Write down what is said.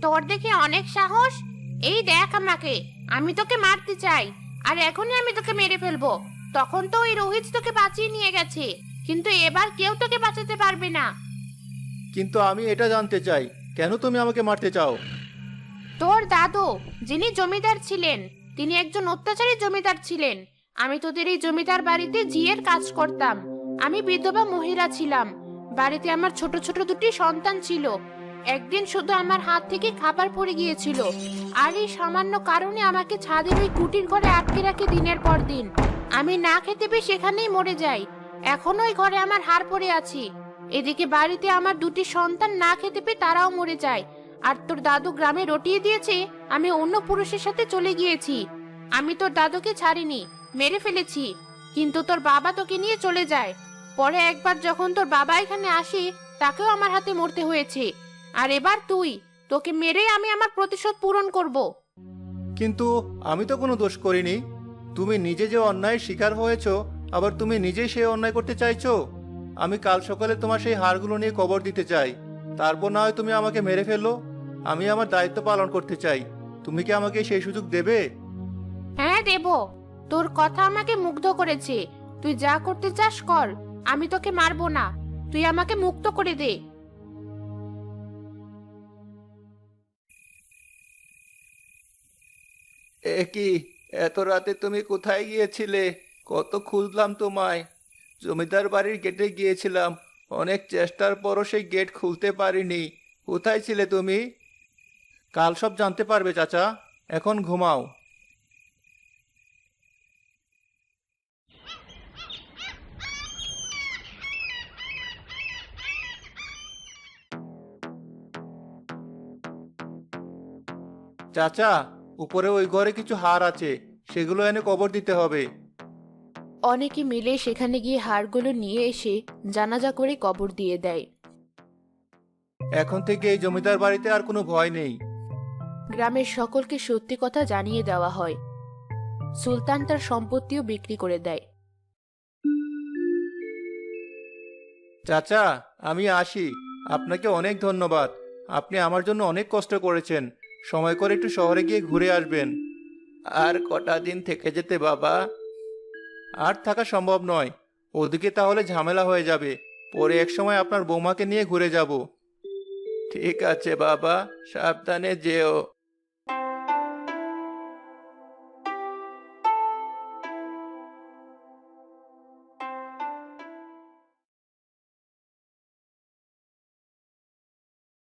তোর দেখে অনেক সাহস। এই দেখ আমাকে, আমি তোকে মারতে চাই, আর এখনই আমি তোকে মেরে ফেলবো। তখন তো ওই রোহিত তোকে বাঁচিয়ে নিয়ে গেছে, কিন্তু এবার কেউ তোকে বাঁচাতে পারবে না। কিন্তু আমি এটা জানতে চাই, কেন তুমি আমাকে মারতে চাও? তোর দাদু, যিনি জমিদার ছিলেন, তিনি একজন অত্যাচারী জমিদার ছিলেন। আমি তোদের এই জমিদার বাড়িতে জিয়ের কাজ করতাম। আমি বিধবা মহিলা ছিলাম। বাড়িতে আমার ছোট ছোট দুটি সন্তান ছিল। একদিন শুধু আমার হাত থেকে খাবার পড়ে গিয়েছিল, আর এই সামান্য কারণে আমাকে ছাদের ওই কুটির ঘরে আটকে রাখে দিনের পর দিন। আমি না খেতে পেয়ে সেখানেই মরে যাই। এখনো ওই ঘরে আমার হাড় পড়ে আছি। এদিকে বাড়িতে আমার দুটি সন্তান না খেতে পেয়ে তারাও মরে যায়। আর তোর দাদু গ্রামে রটিয়ে দিয়েছে আমি অন্য পুরুষের সাথে চলে গিয়েছি। আমি তোর দাদুকে ছাড়িনি, মেরে ফেলেছি, কিন্তু তোর বাবা তোকে নিয়ে চলে যায়। পরে একবার যখন তোর বাবা এখানে আসে, তাকেও আমার হাতে মরতে হয়েছে। আর এবার তুই, তোকে মেরে আমি আমার প্রতিশোধ পূরণ করব। কিন্তু আমি তো কোনো দোষ করিনি। তুমি নিজে যে অন্যায়ের শিকার হয়েছো, আবার তুমি নিজেই সেই অন্যায় করতে চাইছো। আমি কাল সকালে তোমার সেই হাড়গুলো নিয়ে কবর দিতে চাই, তারপর না হয় তুমি আমাকে মেরে ফেলো। আমি আমার দায়িত্ব পালন করতে চাই। তুমি কি আমাকে সেই সুযোগ দেবে? হ্যাঁ দেব। তোর কথা আমাকে মুগ্ধ করেছে। তুই যা করতে চাস কর, আমি তোকে মারবো না। তুই আমাকে মুক্ত করে দে। এ কি, এত রাতে তুমি কোথায় গিয়েছিলে? কত খুঁজলাম তোমায়। জমিদার বাড়ির গেটে গিয়েছিলাম, অনেক চেষ্টার পরও সেই গেট খুলতে পারিনি। কোথায় ছিলে তুমি? কাল সব জানতে পারবে চাচা, এখন ঘুমাও। চাচা, উপরে ওই ঘরে কিছু হার আছে, সেগুলো এনে কবর দিতে হবে। অনেকে মিলে সেখানে গিয়ে হাড়গুলো নিয়ে এসে জানাজা করে কবর দিয়ে দেয়। এখন থেকে এই জমিদার বাড়িতে আর কোনো ভয় নেই। গ্রামের সকলকে সত্যি কথা জানিয়ে দেওয়া হয়। সুলতান তার সম্পত্তিও বিক্রি করে দেয়। চাচা, আমি আসি। আপনাকে অনেক ধন্যবাদ। আপনি আমার জন্য অনেক কষ্ট করেছেন। সময় করে একটু শহরে গিয়ে ঘুরে আসবেন। আর কটা দিন থেকে যেতে বাবা? আর থাকা সম্ভব নয়। ওদিকে তাহলে ঝামেলা হয়ে যাবে। পরে এক সময় আপনার বৌমাকে নিয়ে ঘুরে যাব। ঠিক আছে বাবা, সাবধানে যেও।